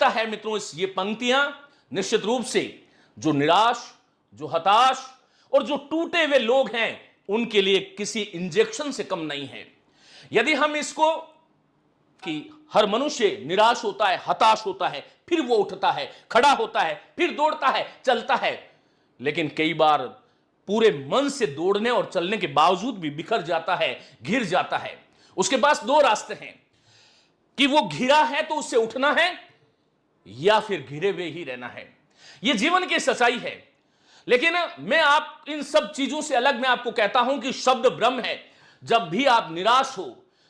कविता है मित्रों, इस ये पंक्तियां निश्चित रूप से जो निराश, जो हताश और जो टूटे हुए लोग हैं उनके लिए किसी इंजेक्शन से कम नहीं है। यदि हम इसको कि हर मनुष्य निराश होता है, हताश होता है, फिर वो उठता है, खड़ा होता है, फिर दौड़ता है, चलता है, लेकिन कई बार पूरे मन से दौड़ने और चलने के बावजूद भी बिखर जाता है, घिर जाता है। उसके पास दो रास्ते हैं कि वो घिरा है तो उससे उठना है या फिर घिरे हुए ही रहना है। यह जीवन की सच्चाई है। लेकिन मैं आप इन सब चीजों से अलग मैं आपको कहता हूं कि शब्द ब्रह्म है। जब भी आप निराश हो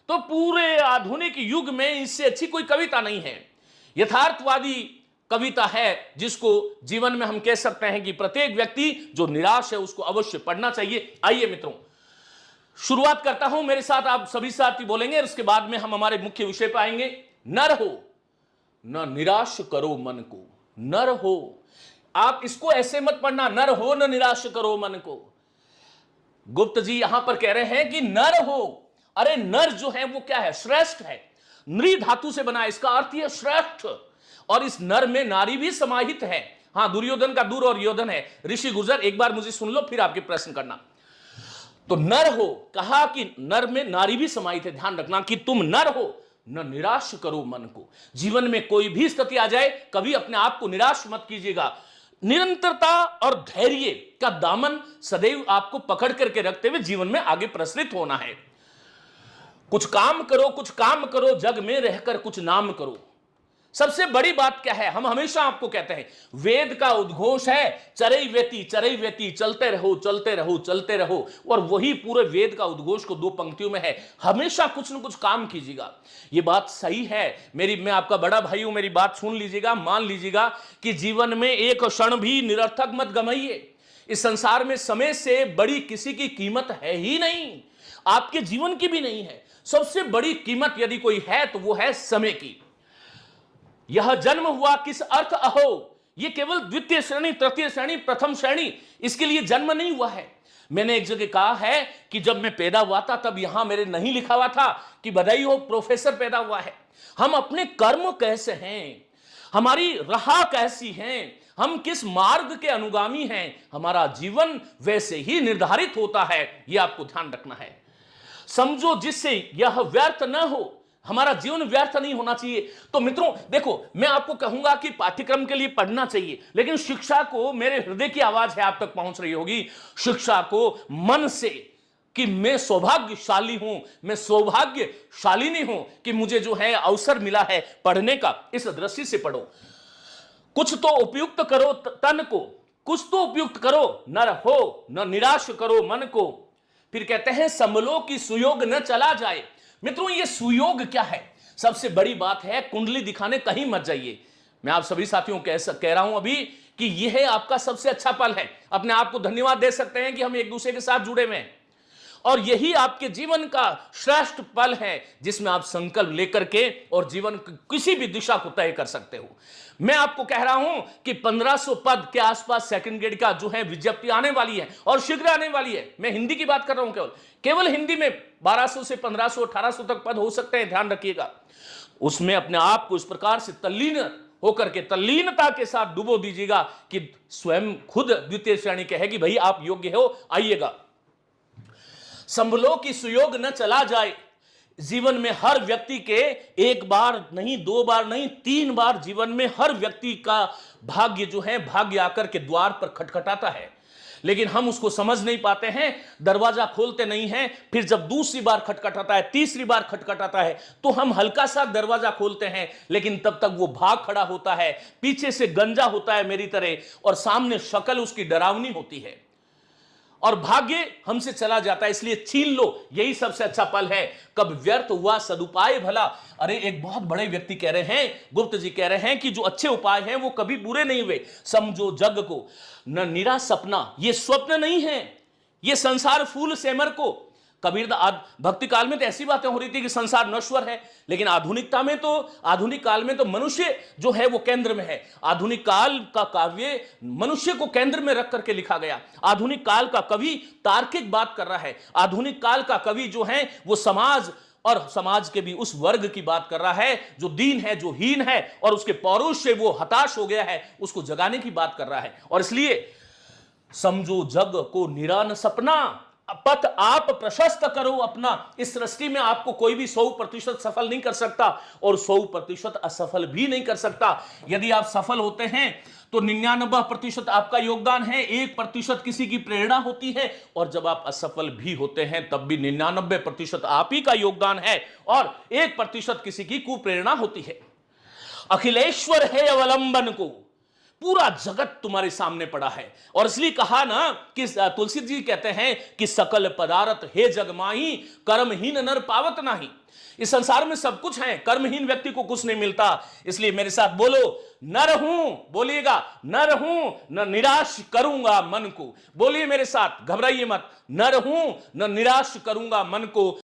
तो पूरे आधुनिक युग में इससे अच्छी कोई कविता नहीं है। यथार्थवादी कविता है जिसको जीवन में हम कह सकते हैं कि प्रत्येक व्यक्ति जो निराश है उसको अवश्य पढ़ना चाहिए। आइए मित्रों, शुरुआत करता हूं, मेरे साथ आप सभी साथी बोलेंगे, उसके बाद में हम हमारे मुख्य विषय पर आएंगे। नर हो न निराश करो मन को, नर हो। आप इसको ऐसे मत पढ़ना, नर हो न निराश करो मन को। गुप्त जी यहां पर कह रहे हैं कि नर हो। अरे नर जो है वो क्या है? श्रेष्ठ है। नृ धातु से बना है, इसका अर्थ है श्रेष्ठ। और इस नर में नारी भी समाहित है। हां, दुर्योधन का दूर और योधन है। ऋषि गुर्जर, एक बार मुझे सुन लो फिर आपके प्रश्न करना। तो नर हो, कहा कि नर में नारी भी समाहित है। ध्यान रखना कि तुम नर हो न निराश करो मन को। जीवन में कोई भी स्थिति आ जाए, कभी अपने आप को निराश मत कीजिएगा। निरंतरता और धैर्य का दामन सदैव आपको पकड़ करके रखते हुए जीवन में आगे प्रसरित होना है। कुछ काम करो, कुछ काम करो, जग में रहकर कुछ नाम करो। सबसे बड़ी बात क्या है? हम हमेशा आपको कहते हैं, वेद का उद्घोष है चरई वेती, चलते रहो चलते रहो चलते रहो। और वही पूरे वेद का उद्घोष को दो पंक्तियों में है, हमेशा कुछ न कुछ काम कीजिएगा। ये बात सही है। मैं आपका बड़ा भाई हूं, मेरी बात सुन लीजिएगा, मान लीजिएगा कि जीवन में एक क्षण भी निरर्थक मत गमाइए। इस संसार में समय से बड़ी किसी की कीमत है ही नहीं, आपके जीवन की भी नहीं है। सबसे बड़ी कीमत यदि कोई है तो वो है समय की। यह जन्म हुआ किस अर्थ अहो, यह केवल द्वितीय श्रेणी, तृतीय श्रेणी, प्रथम श्रेणी, इसके लिए जन्म नहीं हुआ है। मैंने एक जगह कहा है कि जब मैं पैदा हुआ था तब यहां मेरे नहीं लिखा हुआ था कि बधाई हो प्रोफेसर पैदा हुआ है। हम अपने कर्म कैसे हैं, हमारी राह कैसी हैं, हम किस मार्ग के अनुगामी हैं, हमारा जीवन वैसे ही निर्धारित होता है। यह आपको ध्यान रखना है। समझो जिससे यह व्यर्थ न हो, हमारा जीवन व्यर्थ नहीं होना चाहिए। तो मित्रों देखो, मैं आपको कहूंगा कि पाठ्यक्रम के लिए पढ़ना चाहिए, लेकिन शिक्षा को, मेरे हृदय की आवाज है आप तक पहुंच रही होगी, शिक्षा को मन से कि मैं सौभाग्यशाली हूं, मैं सौभाग्यशालिनी हूं कि मुझे जो है अवसर मिला है पढ़ने का, इस दृष्टि से पढ़ो। कुछ तो उपयुक्त करो तन को, कुछ तो उपयुक्त करो, नर हो न निराश करो मन को। फिर कहते हैं संभलो की सुयोग न चला जाए। मित्रों ये सुयोग क्या है? सबसे बड़ी बात है, कुंडली दिखाने कहीं मत जाइए। मैं आप सभी साथियों को कह रहा हूं अभी कि यह आपका सबसे अच्छा पल है। अपने आप को धन्यवाद दे सकते हैं कि हम एक दूसरे के साथ जुड़े हुए हैं, और यही आपके जीवन का श्रेष्ठ पल है जिसमें आप संकल्प लेकर के और जीवन की किसी भी दिशा को तय कर सकते हो। मैं आपको कह रहा हूं कि 1500 पद के आसपास सेकंड ग्रेड का जो है विज्ञप्ति आने वाली है और शीघ्र आने वाली है। मैं हिंदी की बात कर रहा हूं, केवल हिंदी में 1200 से 1500 1800 तक पद हो सकते हैं, ध्यान रखिएगा। उसमें अपने आप को इस प्रकार से तल्लीन होकर के, तल्लीनता के साथ डुबो दीजिएगा कि स्वयं खुद द्वितीय श्रेणी कहेगी भाई आप योग्य हो, आइएगा। संभलो की सुयोग न चला जाए। जीवन में हर व्यक्ति के एक बार नहीं, दो बार नहीं, 3 बार जीवन में हर व्यक्ति का भाग्य जो है, भाग्य आकर के द्वार पर खटखटाता है, लेकिन हम उसको समझ नहीं पाते हैं, दरवाजा खोलते नहीं हैं। फिर जब दूसरी बार खटखटाता है, तीसरी बार खटखटाता है, तो हम हल्का सा दरवाजा खोलते हैं, लेकिन तब तक वो भाग खड़ा होता है, पीछे से गंजा होता है मेरी तरह, और सामने शक्ल उसकी डरावनी होती है और भाग्य हमसे चला जाता है। इसलिए छीन लो, यही सबसे अच्छा पल है। कब व्यर्थ हुआ सदुपाय भला। अरे एक बहुत बड़े व्यक्ति कह रहे हैं, गुप्त जी कह रहे हैं कि जो अच्छे उपाय हैं वो कभी बुरे नहीं हुए। समझो जग को न निरा सपना, ये स्वप्न नहीं है, ये संसार फूल सेमर को। कबीर भक्ति काल में तो ऐसी बातें हो रही थी कि संसार नश्वर है, लेकिन आधुनिक काल में तो मनुष्य जो है वो केंद्र में है। आधुनिक काल का काव्य मनुष्य को केंद्र में रख करके लिखा गया। आधुनिक काल का कवि तार्किक बात कर रहा है। आधुनिक काल का कवि जो है वो समाज और समाज के भी उस वर्ग की बात कर रहा है जो दीन है, जो हीन है और उसके पौरुष से वो हताश हो गया है, उसको जगाने की बात कर रहा है। और इसलिए समझो जग को निरान सपना, पथ आप प्रशस्त करो अपना। इस सृष्टि में आपको कोई भी 100% सफल नहीं कर सकता और 100% असफल भी नहीं कर सकता। यदि आप सफल होते हैं तो 99% आपका योगदान है, 1% किसी की प्रेरणा होती है, और जब आप असफल भी होते हैं तब भी 99% आप ही का योगदान है और 1% किसी की कुप्रेरणा होती है। अखिलेश्वर है अवलंबन को, पूरा जगत तुम्हारे सामने पड़ा है। और इसलिए कहा ना कि तुलसी जी कहते हैं कि सकल पदार्थ हे जगमाही, कर्महीन नर पावत नाही। इस संसार में सब कुछ है, कर्महीन व्यक्ति को कुछ नहीं मिलता। इसलिए मेरे साथ बोलो, नर हूं, बोलिएगा, नर हूं न निराश करूंगा मन को। बोलिए मेरे साथ, घबराइए मत, नर हूं न निराश करूंगा मन को।